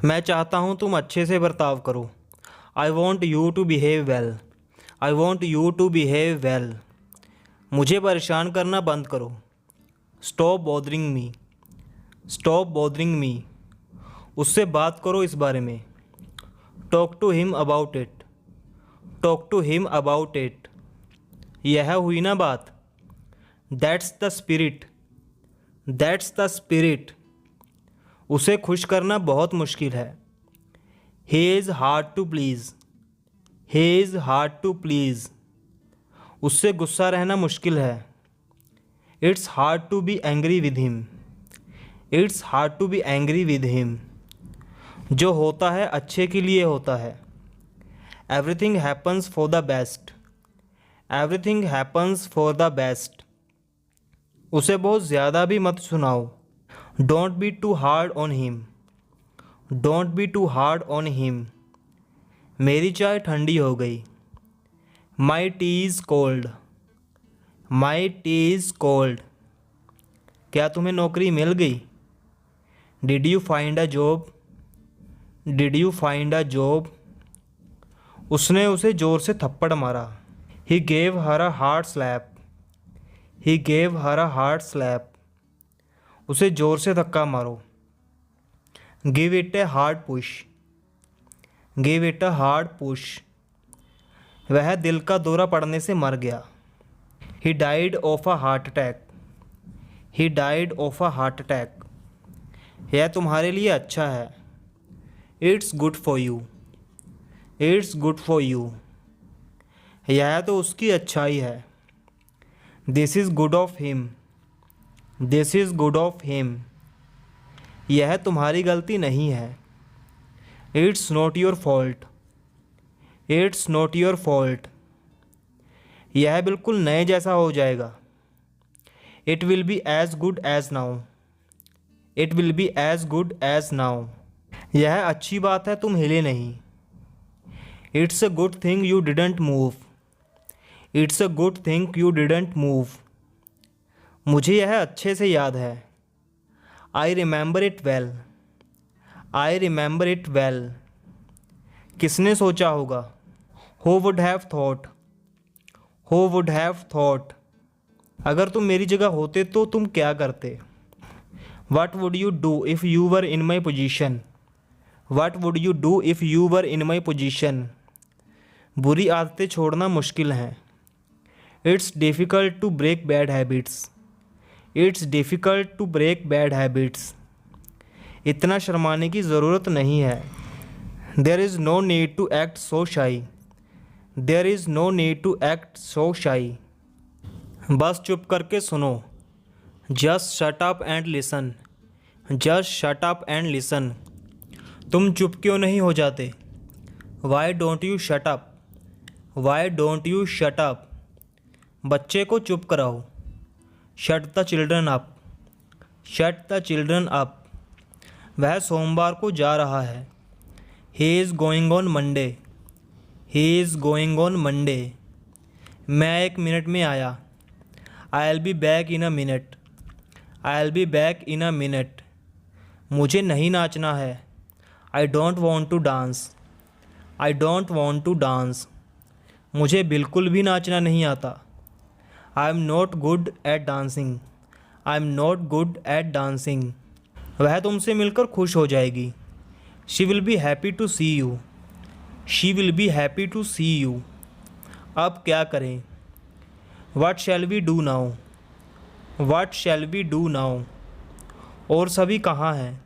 मैं चाहता हूँ तुम अच्छे से बर्ताव करो। I want you to behave well. I want you to behave well. मुझे परेशान करना बंद करो। Stop bothering me. Stop bothering me. उससे बात करो इस बारे में। Talk to him about it. Talk to him about it. यह हुई ना बात। That's the spirit. That's the spirit. उसे खुश करना बहुत मुश्किल है। He is hard to please. He is hard to please. उससे गुस्सा रहना मुश्किल है। It's hard to be angry with him. It's hard to be angry with him. जो होता है अच्छे के लिए होता है। Everything happens for the best. Everything happens for the best. उसे बहुत ज़्यादा भी मत सुनाओ। Don't be too hard on him. Don't be too hard on him. मेरी चाय ठंडी हो गई। My tea is cold. My tea is cold. क्या तुम्हें नौकरी मिल गई? Did you find a job? Did you find a job? उसने उसे ज़ोर से थप्पड़ मारा। He gave her a hard slap. He gave her a hard slap. उसे ज़ोर से धक्का मारो। Give it a hard push. Give it a hard push. वह दिल का दौरा पड़ने से मर गया। He died of a heart attack. He died of a heart attack. यह तुम्हारे लिए अच्छा है। It's good for you. It's good for you. यह तो उसकी अच्छाई है। This is good of him. This is good of him. यह तुम्हारी गलती नहीं है। It's not your fault. It's not your fault. यह बिल्कुल नए जैसा हो जाएगा। It will be as good as now. It will be as good as now. यह अच्छी बात है तुम हिले नहीं। It's a good thing you didn't move. It's a good thing you didn't move. मुझे यह अच्छे से याद है। I remember it well. I remember it well. किसने सोचा होगा? Who would have thought. Who would have thought. अगर तुम मेरी जगह होते तो तुम क्या करते? What would you do if you were in my position. What would you do if you were in my position. बुरी आदतें छोड़ना मुश्किल हैं। It's difficult to break bad habits. It's difficult to break bad habits. इतना शर्माने की ज़रूरत नहीं है। There is no need to act so shy. There is no need to act so shy. बस चुप करके सुनो। Just shut up and listen. Just shut up and listen. तुम चुप क्यों नहीं हो जाते? Why don't you shut up. Why don't you shut up. बच्चे को चुप कराओ। Shut the children up. Shut the children up. वह सोमवार को जा रहा है। He is going on Monday. He is going on Monday. मैं 1 मिनट में आया। I'll be back in a minute. I'll be back in a minute. मुझे नहीं नाचना है। I don't want to dance. I don't want to dance. मुझे बिल्कुल भी नाचना नहीं आता। I am not good at dancing. I am not good at dancing. वह तुमसे मिलकर खुश हो जाएगी। She will be happy to see you. She will be happy to see you. अब क्या करें? What shall we do now. What shall we do now. और सभी कहाँ हैं?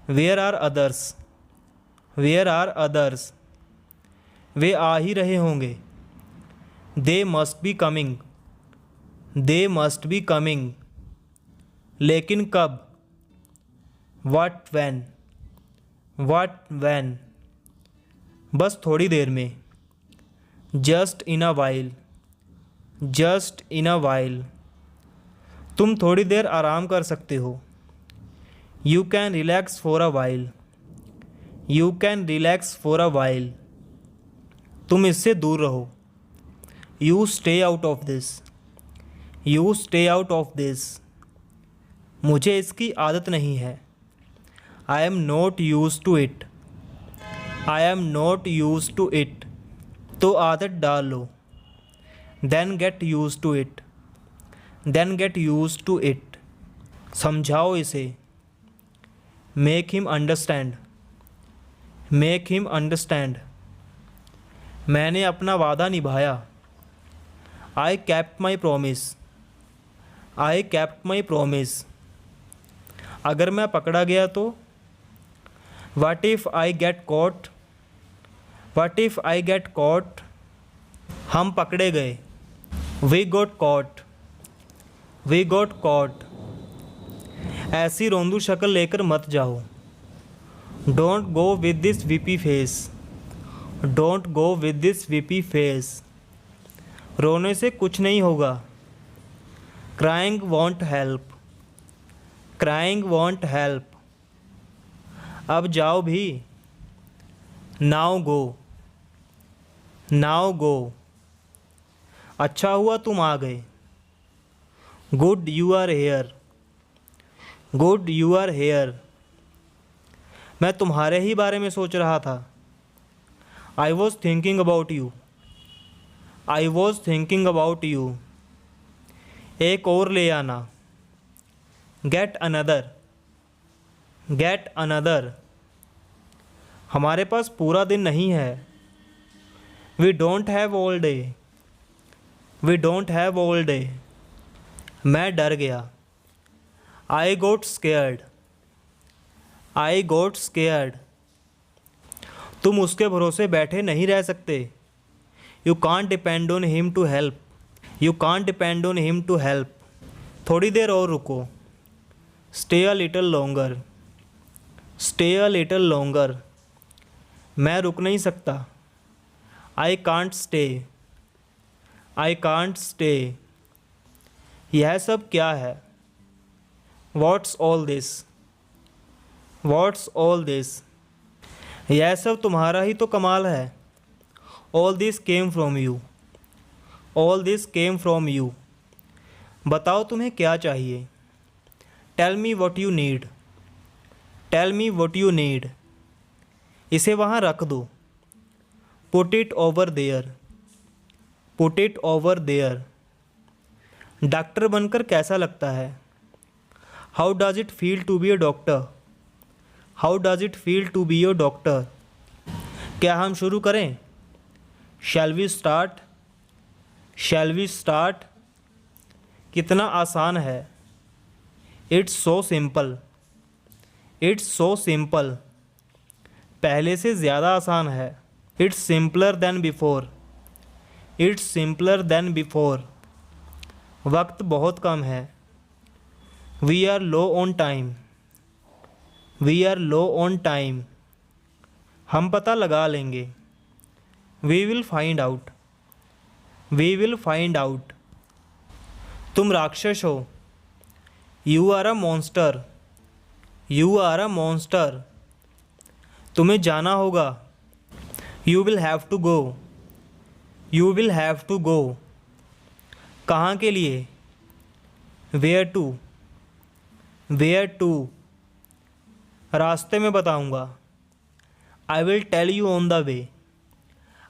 Where are others. Where are others. वे आ ही रहे होंगे। They must be coming. They must be coming. लेकिन कब? What when. What when. बस थोड़ी देर में। Just in a while. Just in a while. तुम थोड़ी देर आराम कर सकते हो। You can relax for a while. You can relax for a while. तुम इससे दूर रहो। You stay out of this. You stay out of this. मुझे इसकी आदत नहीं है। I am not use to it. I am not use to it. तो आदत डाल लो। Then get use to it. Then get use to it. समझाओ इसे। Make him understand. Make him understand. मैंने अपना वादा निभाया। I kept my promise. I kept my promise. अगर मैं पकड़ा गया तो? What if I get caught. What if I get caught. हम पकड़े गए। We got caught. We got caught. ऐसी रोंदू शक्ल लेकर मत जाओ। Don't go with this weepy face. Don't go with this weepy face. रोने से कुछ नहीं होगा। Crying won't help. Crying won't help. अब जाओ भी। Now go. Now go. अच्छा हुआ तुम आ गए। Good you are here. Good you are here. मैं तुम्हारे ही बारे में सोच रहा था। I was thinking about you. I was thinking about you. एक और ले आना। Get another. Get another. हमारे पास पूरा दिन नहीं है। We don't have all day. We don't have all day. मैं डर गया। I got scared. I got scared. तुम उसके भरोसे बैठे नहीं रह सकते। You can't depend on him to help. You can't depend on him to help. थोड़ी देर और रुको। Stay a little longer. Stay a little longer. मैं रुक नहीं सकता। I can't stay. I can't stay. यह सब क्या है? What's all this. What's all this. यह सब तुम्हारा ही तो कमाल है। All this came from you. All this came from you. बताओ तुम्हें क्या चाहिए। Tell me what you need. Tell me what you need. इसे वहाँ रख दो। Put it over there. Put it over there. Doctor बनकर कैसा लगता है? How does it feel to be a doctor. How does it feel to be a doctor. क्या हम शुरू करें? Shall we start. Shall we start. कितना आसान है। It's so simple. It's so simple. पहले से ज़्यादा आसान है। It's simpler than before. It's simpler than before. वक्त बहुत कम है। We are low on time. We are low on time. हम पता लगा लेंगे। We will find out. We will find out. तुम राक्षस हो। You are a monster. You are a monster. तुम्हें जाना होगा। You will have to go. You will have to go. कहाँ के लिए? Where to. Where to. रास्ते में बताऊँगा। आई will tell you on the way.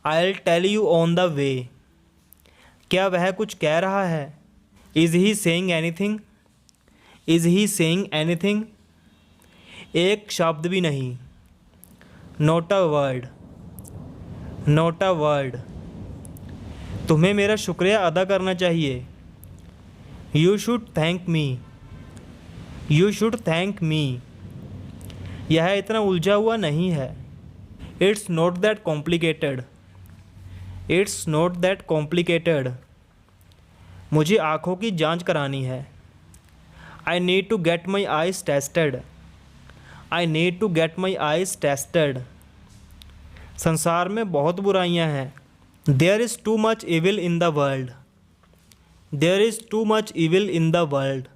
I will tell you on the way. क्या वह कुछ कह रहा है? Is he saying anything. Is he saying anything. एक शब्द भी नहीं। Not a word. Not a word. तुम्हें मेरा शुक्रिया अदा करना चाहिए। You should thank me. You should thank me. यह इतना उलझा हुआ नहीं है। It's not that complicated. It's not that complicated. मुझे आँखों की जांच करानी है। I need to get my eyes tested. I need to get my eyes tested. संसार में बहुत बुराइयां हैं। There is too much evil in the world. There is too much evil in the world.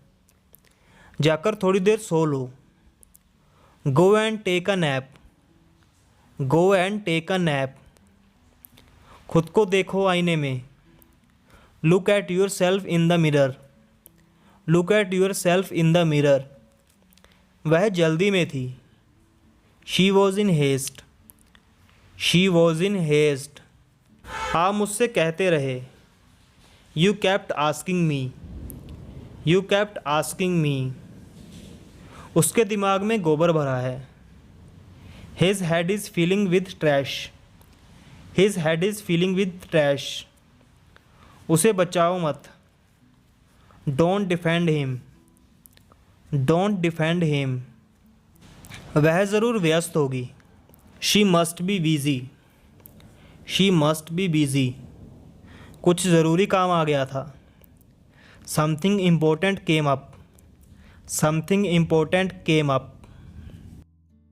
जाकर थोड़ी देर सो लो। Go and take a nap. Go and take a nap. खुद को देखो आईने में। Look at your self in the mirror. Look at your self in the mirror. वह जल्दी में थी। She was in haste, she was in haste. आप मुझसे कहते रहे। You kept asking me, you kept asking me. उसके दिमाग में गोबर भरा है। His head is feeling with trash, his head is feeling with trash. उसे बचाओ मत। Don't defend him, don't defend him. वह ज़रूर व्यस्त होगी। She must be busy, she must be busy. कुछ ज़रूरी काम आ गया था। Something important came up, something important came up.